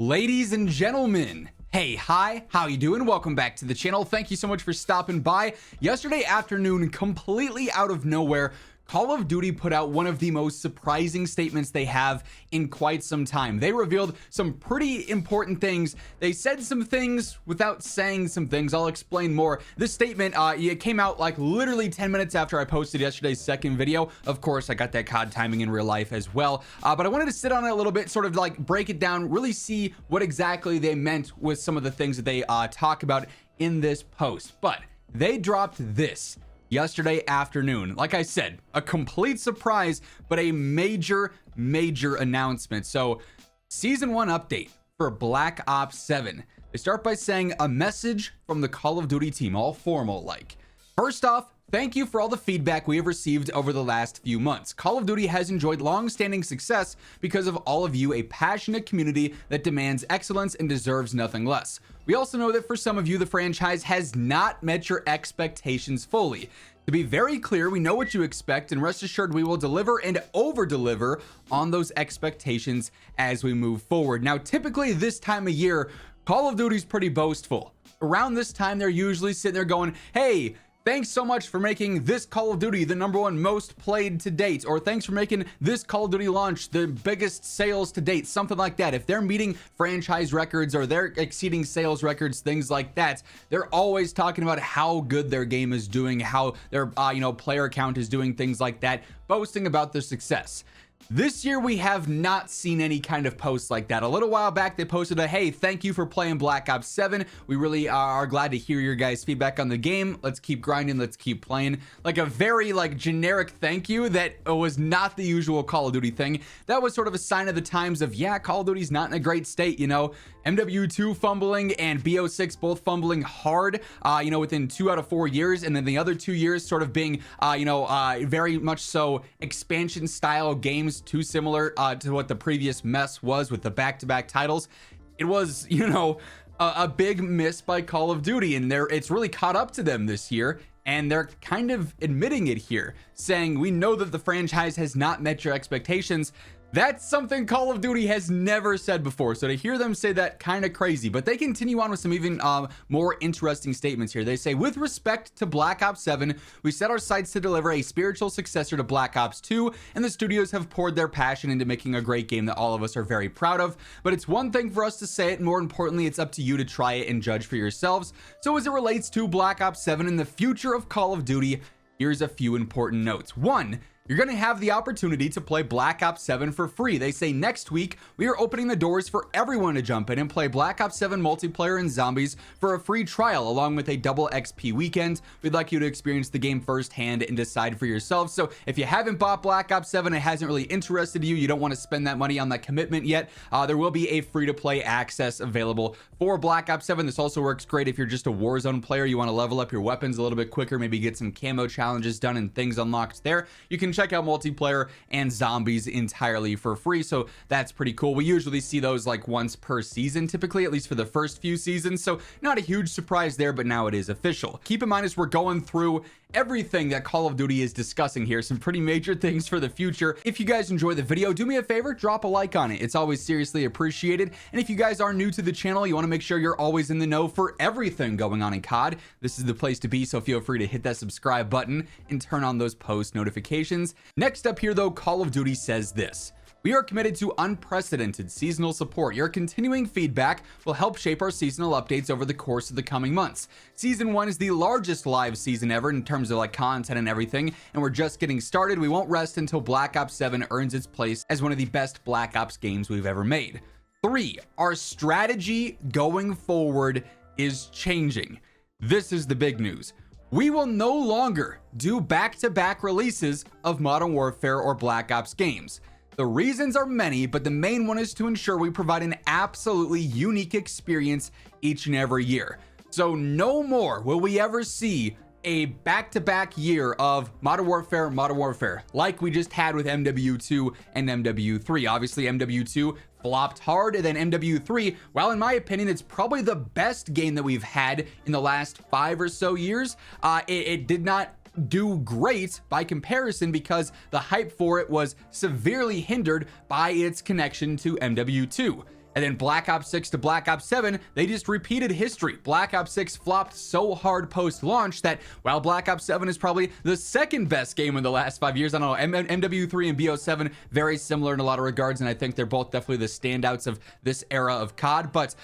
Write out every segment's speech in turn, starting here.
Ladies and gentlemen, hey, hi, how you doing? Welcome back to the channel. Thank you so much for stopping by. Yesterday afternoon, completely out of nowhere, Call of Duty put out one of the most surprising statements they have in quite some time. They revealed some pretty important things. They said some things without saying some things. I'll explain more. This statement, it came out like literally 10 minutes after I posted yesterday's second video. Of course, I got that COD timing in real life as well. But I wanted to sit on it a little bit, sort of like break it down, really see what exactly they meant with some of the things that they talk about in this post. But they dropped this yesterday afternoon. Like I said, a complete surprise, but a major announcement. So season 1 update for Black Ops 7. They start by saying a message from the Call of Duty team, all formal like. First off, thank you for all the feedback we have received over the last few months. Call of Duty has enjoyed long-standing success because of all of you, a passionate community that demands excellence and deserves nothing less. We also know that for some of you, the franchise has not met your expectations fully. To be very clear, we know what you expect, and rest assured we will deliver and over-deliver on those expectations as we move forward. Now, typically this time of year, Call of Duty's pretty boastful. Around this time, they're usually sitting there going, hey, thanks so much for making this Call of Duty the #1 most played to date, or thanks for making this Call of Duty launch the biggest sales to date, something like that. If they're meeting franchise records or they're exceeding sales records, things like that, they're always talking about how good their game is doing, how their player count is doing, things like that, boasting about their success. This year, we have not seen any kind of posts like that. A little while back, they posted a, hey, thank you for playing Black Ops 7. We really are glad to hear your guys' feedback on the game. Let's keep grinding. Let's keep playing. Like a very generic thank you that was not the usual Call of Duty thing. That was sort of a sign of the times of, yeah, Call of Duty's not in a great state, MW2 fumbling and BO6 both fumbling hard, within 2 out of 4 years. And then the other 2 years sort of being, very much so expansion style games, too similar to what the previous mess was with the back-to-back titles. It was, a big miss by Call of Duty, and it's really caught up to them this year. And they're kind of admitting it here, saying, we know that the franchise has not met your expectations. That's something Call of Duty has never said before. So to hear them say that, kind of crazy. But they continue on with some even more interesting statements here. They say, with respect to Black Ops 7, we set our sights to deliver a spiritual successor to Black Ops 2, and the studios have poured their passion into making a great game that all of us are very proud of. But it's one thing for us to say it, and more importantly, it's up to you to try it and judge for yourselves. So as it relates to Black Ops 7 and the future of Call of Duty, here's a few important notes. 1, you're going to have the opportunity to play Black Ops 7 for free. They say next week, we are opening the doors for everyone to jump in and play Black Ops 7 multiplayer and zombies for a free trial, along with a double XP weekend. We'd like you to experience the game firsthand and decide for yourself. So if you haven't bought Black Ops 7, it hasn't really interested you, you don't want to spend that money on that commitment yet, there will be a free-to-play access available for Black Ops 7. This also works great if you're just a Warzone player, you want to level up your weapons a little bit quicker, maybe get some camo challenges done and things unlocked there. You can check out multiplayer and zombies entirely for free, so that's pretty cool. We usually see those like once per season, typically, at least for the first few seasons, so not a huge surprise there, but now it is official. Keep in mind, as we're going through everything that Call of Duty is discussing here, some pretty major things for the future. If you guys enjoy the video, do me a favor, drop a like on it. It's always seriously appreciated. And if you guys are new to the channel, you want to make sure you're always in the know for everything going on in COD, this is the place to be, so feel free to hit that subscribe button and turn on those post notifications. Next up here though, Call of Duty says this: we are committed to unprecedented seasonal support. Your continuing feedback will help shape our seasonal updates over the course of the coming months. Season 1 is the largest live season ever in terms of content and everything, and we're just getting started. We won't rest until Black Ops 7 earns its place as one of the best Black Ops games we've ever made. 3, our strategy going forward is changing. This is the big news. We will no longer do back-to-back releases of Modern Warfare or Black Ops games. The reasons are many, but the main one is to ensure we provide an absolutely unique experience each and every year. So no more will we ever see a back-to-back year of Modern Warfare, like we just had with MW2 and MW3. Obviously, MW2 flopped hard, and then MW3, while in my opinion, it's probably the best game that we've had in the last 5 or so years, it did not do great by comparison because the hype for it was severely hindered by its connection to MW2. And then Black Ops 6 to Black Ops 7, they just repeated history. Black Ops 6 flopped so hard post-launch that while Black Ops 7 is probably the second best game in the last 5 years, I don't know, MW3 and BO7, very similar in a lot of regards, and I think they're both definitely the standouts of this era of COD. But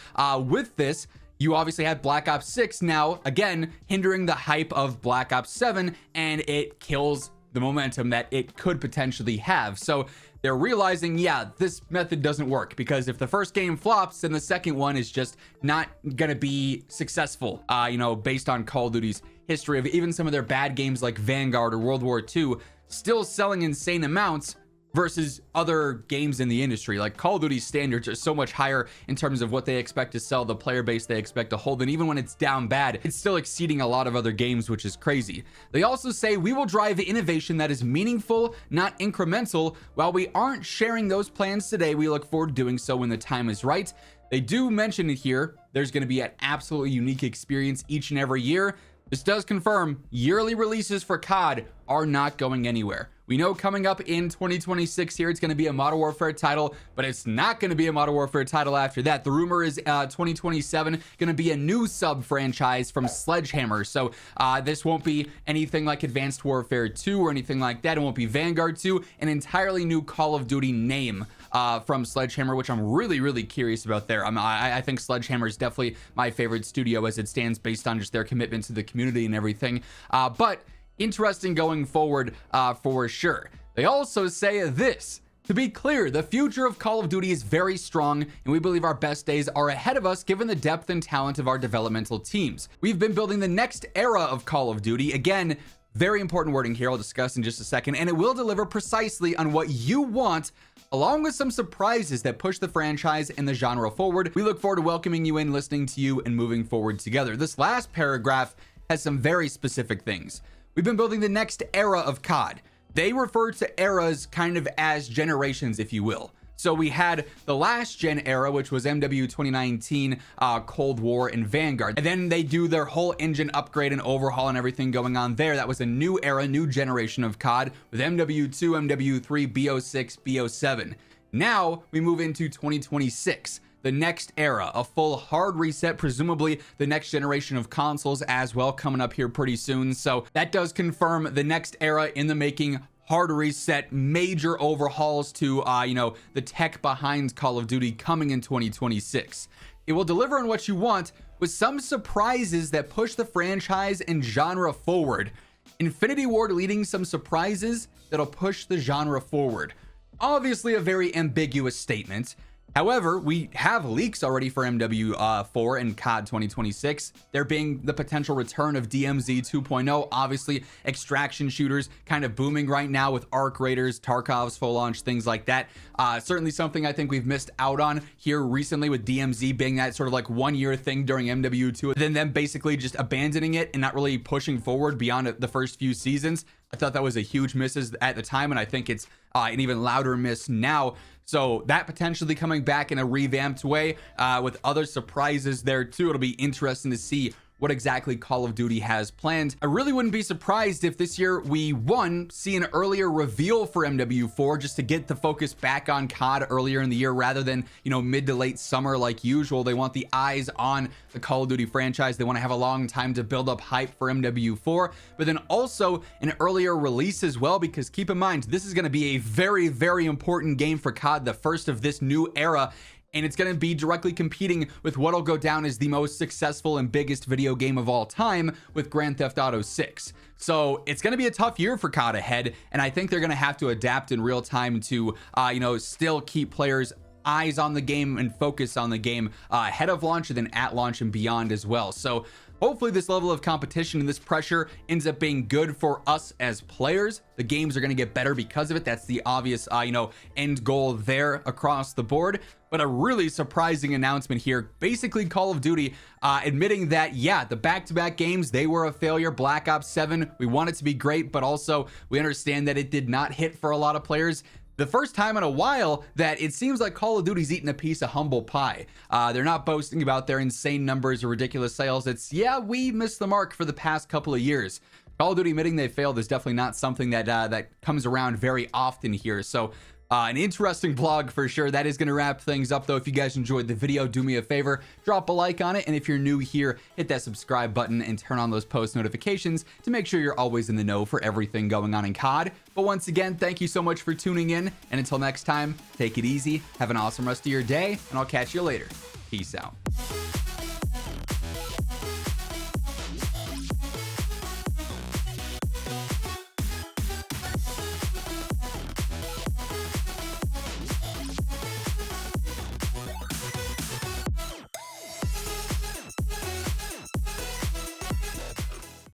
with this, you obviously had Black Ops 6 now, again, hindering the hype of Black Ops 7, and it kills the momentum that it could potentially have. So they're realizing, yeah, this method doesn't work, because if the first game flops, then the second one is just not gonna be successful, you know, based on Call of Duty's history of even some of their bad games like Vanguard or World War II still selling insane amounts versus other games in the industry. Like Call of Duty's standards are so much higher in terms of what they expect to sell, the player base they expect to hold, and even when it's down bad, it's still exceeding a lot of other games, which is crazy. They also say, we will drive innovation that is meaningful, not incremental. While we aren't sharing those plans today, we look forward to doing so when the time is right. They do mention it here, there's going to be an absolutely unique experience each and every year. This does confirm yearly releases for COD are not going anywhere. We know coming up in 2026 here, it's going to be a Modern Warfare title, but it's not going to be a Modern Warfare title after that. The rumor is 2027 going to be a new sub franchise from Sledgehammer. So this won't be anything like Advanced Warfare 2 or anything like that. It won't be Vanguard 2, an entirely new Call of Duty name from Sledgehammer, which I'm really curious about there. I think Sledgehammer is definitely my favorite studio as it stands based on just their commitment to the community and everything. But interesting going forward for sure. They also say this: to be clear, the future of Call of Duty is very strong, and we believe our best days are ahead of us given the depth and talent of our developmental teams. We've been building the next era of Call of Duty. Again, very important wording here, I'll discuss in just a second, and it will deliver precisely on what you want, along with some surprises that push the franchise and the genre forward. We look forward to welcoming you in, listening to you, and moving forward together. This last paragraph has some very specific things. We've been building the next era of COD. They refer to eras kind of as generations, if you will. So we had the last gen era, which was MW 2019, Cold War, and Vanguard. And then they do their whole engine upgrade and overhaul and everything going on there. That was a new era, new generation of COD with MW2, MW3, BO6, BO7. Now we move into 2026. The next era, a full hard reset, presumably the next generation of consoles as well, coming up here pretty soon. So that does confirm the next era in the making. Hard reset, major overhauls to you know, the tech behind Call of Duty coming in 2026. It will deliver on what you want with some surprises that push the franchise and genre forward. Infinity Ward leading some surprises that'll push the genre forward. Obviously a very ambiguous statement. However, we have leaks already for MW4 and COD 2026. There being the potential return of DMZ 2.0, obviously extraction shooters kind of booming right now with Arc Raiders, Tarkov's full launch, things like that. Certainly something I think we've missed out on here recently with DMZ being that sort of like 1 year thing during MW2, then them basically just abandoning it and not really pushing forward beyond the first few seasons. I thought that was a huge miss at the time, and I think it's an even louder miss now. So that potentially coming back in a revamped way with other surprises there too. It'll be interesting to see what exactly Call of Duty has planned. I really wouldn't be surprised if this year we, one, see an earlier reveal for MW4 just to get the focus back on COD earlier in the year rather than, you know, mid to late summer like usual. They want the eyes on the Call of Duty franchise. They want to have a long time to build up hype for MW4, but then also an earlier release as well, because keep in mind, this is going to be a very important game for COD, the first of this new era. And it's going to be directly competing with what'll go down as the most successful and biggest video game of all time with Grand Theft Auto 6. So it's going to be a tough year for COD ahead, and I think they're going to have to adapt in real time to, you know, still keep players' eyes on the game and focus on the game ahead of launch and then at launch and beyond as well. So hopefully this level of competition and this pressure ends up being good for us as players. The games are going to get better because of it. That's the obvious, you know, end goal there across the board. But a really surprising announcement here. Basically, Call of Duty admitting that, yeah, the back-to-back games, they were a failure. Black Ops 7, we want it to be great, but also we understand that it did not hit for a lot of players. The first time in a while that it seems like Call of Duty's eating a piece of humble pie. They're not boasting about their insane numbers or ridiculous sales. It's, yeah, we missed the mark for the past couple of years. Call of Duty admitting they failed is definitely not something that that comes around very often here. So An interesting vlog for sure. That is going to wrap things up, though. If you guys enjoyed the video, do me a favor, drop a like on it. And if you're new here, hit that subscribe button and turn on those post notifications to make sure you're always in the know for everything going on in COD. But once again, thank you so much for tuning in. And until next time, take it easy, have an awesome rest of your day, and I'll catch you later. Peace out.